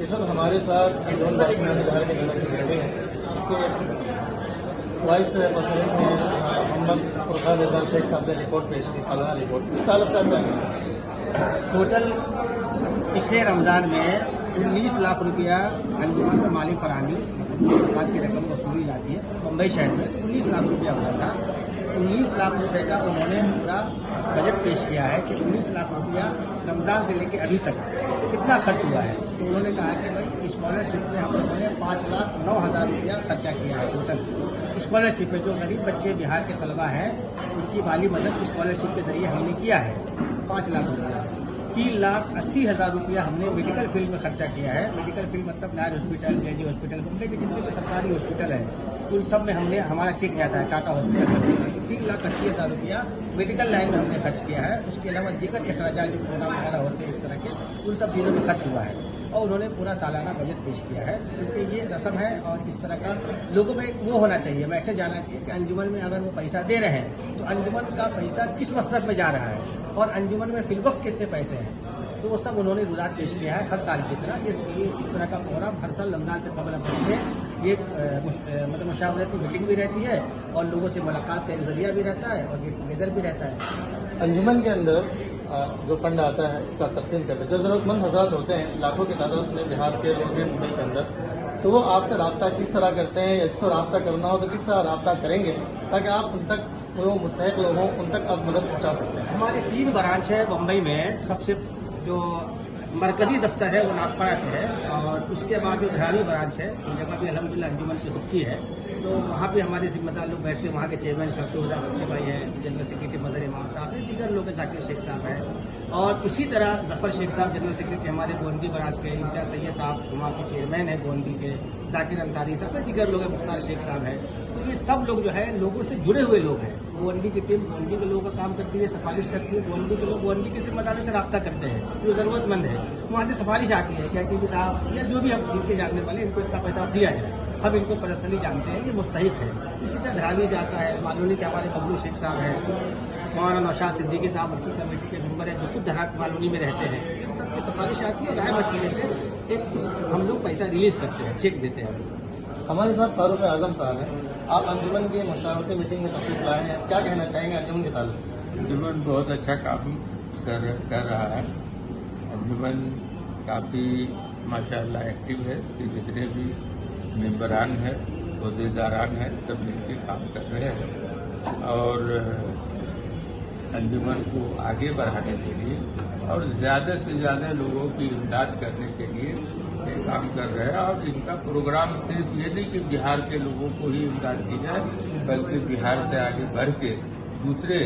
इस वक्त हमारे साथ दोनों बाशिंदे बिहार के नगर से जुड़े हैं। वाइस प्रेसिडेंट ने मोहम्मद फुरकान रिजवान शेख साहब ने रिपोर्ट पेश की, सालाना रिपोर्ट। इस ताल्लुक से टोटल पिछले रमज़ान में 19 लाख रुपया अंजुमन में माली फराहमी मतलब सरकार की रकम वसूली जाती है। मुंबई शहर में 19 लाख रुपया हुआ था। 19 लाख रुपए का उन्होंने पूरा बजट पेश किया है कि 19 लाख रुपया रमज़ान से लेकर अभी तक कितना खर्च हुआ है। तो उन्होंने कहा कि भाई स्कॉलरशिप में हम लोगों ने 5,09,000 रुपया खर्चा किया है। टोटल स्कॉलरशिप में जो गरीब बच्चे बिहार के तलबा हैं उनकी माली मदद स्कॉलरशिप के जरिए हमने किया है 5 लाख रुपया। 3,80,000 रुपया हमने मेडिकल फील्ड में खर्चा किया है। मेडिकल फील्ड मतलब नायर हॉस्पिटल, जेजी हॉस्पिटल, मुंबई के जितने भी सरकारी हॉस्पिटल है उन सब में हमने हमारा चेक किया था। टाटा हॉस्पिटल 3,80,000 रुपया मेडिकल लाइन में हमने खर्च किया है। उसके अलावा दीगर अखराजात जो प्रोग्राम वगैरह होते हैं इस तरह के उन सब चीज़ों में खर्च हुआ है। और उन्होंने पूरा सालाना बजट पेश किया है क्योंकि ये रस्म है और इस तरह का लोगों में वो होना चाहिए, मैसेज आना चाहिए कि अंजुमन में अगर वो पैसा दे रहे हैं तो अंजुमन का पैसा किस मसरफ में जा रहा है और अंजुमन में फिलवक्त कितने पैसे हैं। तो वो सब उन्होंने रुदात पेश किया है हर साल की तरह। ये इस तरह का प्रोग्राम हर साल रमज़ान से कबल है। ये मतलब मुशावरती मीटिंग भी रहती है और लोगों से मुलाकात का एक जरिया भी रहता है और गेट टुगेदर भी रहता है। अंजुमन के अंदर जो फंड आता है उसका तकसीम करते हैं। जो जरूरतमंद हजरात होते हैं, लाखों की तादाद में बिहार के लोग हैं मुंबई के अंदर, तो वो आपसे रब्ता किस तरह करते हैं या जिसको रब्ता करना हो तो किस तरह रब्ता करेंगे ताकि आप उन तक वो मुस्तहिक लोग हों उन तक आप मदद पहुंचा सकते हैं। हमारे 3 ब्रांच है मुंबई में। सबसे जो मरकजी दफ्तर है वो नागपाड़ा पे है और उसके बाद जो धारावी ब्रांच है उस जगह भी अल्हम्दुलिल्लाह अंजुमन की खुद की है। तो वहाँ पे हमारे जिम्मेदार लोग बैठते हैं। वहाँ के चेयरमैन शमशुदा बच्चे भाई हैं, जनरल सेक्रेटरी मजहर इमाम साहब हैं, दीगर लोग जाकिर शेख साहब हैं और इसी तरह जफर शेख साहब जनरल सेक्रेटरी हमारे गोंडी ब्रांच के, इम्तियाज सैयद साहब वहाँ के चेयरमैन है गोंडी के, जाकिर अंसारी साहब है, दीगर लोग हैं, मुख्तार शेख साहब हैं। तो ये सब लोग जो है लोगों से जुड़े हुए लोग हैं। गोंडी की टीम गोंडी के लोगों का काम करती है, सिफारिश करती है। गोंडी के लोग गोंडी के जिम्मेदारों से रब्ता करते हैं जो जरूरतमंद है, वहाँ से सिफारिश आती है क्या कि साहब या जो भी हम जिनके जानने वाले इनको इतना पैसा दिया जाए। हम इनको पर्सनली जानते हैं, ये मुस्तहिक है। इसी तरह धरावी से आता है मालूनी के हमारे बबलू शेख साहब हैं, मौलाना नौशाद सिद्दीकी साहब वर्किंग कमेटी के मेंबर हैं जो खुद धरा मालूनी में रहते हैं। इन सबकी सिफारिश आती है, राय मशवरे से एक हम लोग पैसा रिलीज करते हैं, चेक देते हैं। हमारे साथ फारूक आजम साहब हैं। आप अंजुमन की मुशावरती मीटिंग में तशरीफ लाए हैं, क्या कहना चाहेंगे अंजुमन के ताल्लुक से? अंजुमन बहुत अच्छा काम कर रहा है। अंजुमन काफ़ी माशाअल्लाह एक्टिव है कि जितने भी मेंबरान हैं, अहदेदारान हैं, सब मिलकर काम कर रहे हैं और अंजुमन को आगे बढ़ाने के लिए और ज़्यादा से ज़्यादा लोगों की इमदाद करने के लिए ये काम कर रहे हैं। और इनका प्रोग्राम सिर्फ ये नहीं कि बिहार के लोगों को ही इमदाद की जाए बल्कि बिहार से आगे बढ़ के दूसरे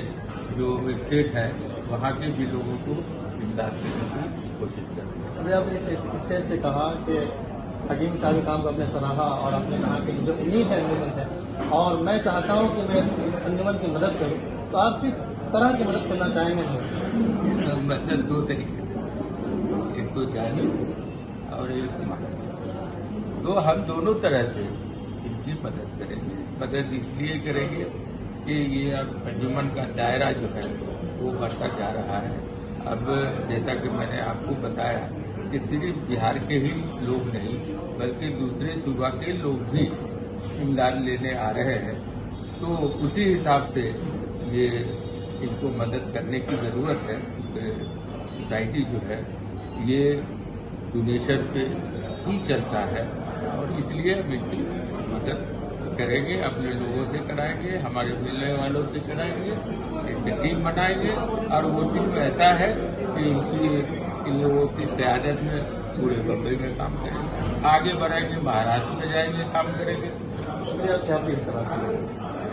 जो स्टेट हैं वहाँ के भी लोगों को इमदाद देने की कोशिश करते हैं। अभी आपने स्टेज से कहा कि हकीम साहब के काम को आपने सराहा और आपने कहा कि मुझे उम्मीद है अंजुमन से और मैं चाहता हूँ कि मैं अंजुमन की मदद करूँ, तो आप किस तरह की मदद करना चाहेंगे? मदद 2 तरीके से, एक तो जानी और एक माली। तो हम दोनों तरह से इनकी मदद करेंगे। मदद इसलिए करेंगे कि ये अब अंजुमन का दायरा जो है वो बढ़ता जा रहा है। अब जैसा कि मैंने आपको बताया कि सिर्फ बिहार के ही लोग नहीं बल्कि दूसरे सूबा के लोग भी इमदाद लेने आ रहे हैं। तो उसी हिसाब से ये इनको मदद करने की ज़रूरत है क्योंकि सोसाइटी जो है ये डोनेशन पे ही चलता है और इसलिए हम इनकी मदद करेंगे, अपने लोगों से कराएंगे, हमारे मिलने वालों से कराएंगे, एक टीम बनाएंगे और वो टीम ऐसा है कि इन लोगों की क़यादत में पूरे बम्बई में काम करेंगे, आगे बढ़ेंगे, महाराष्ट्र में जाएंगे, काम करेंगे। शुक्रिया आपकी सलाह के लिए।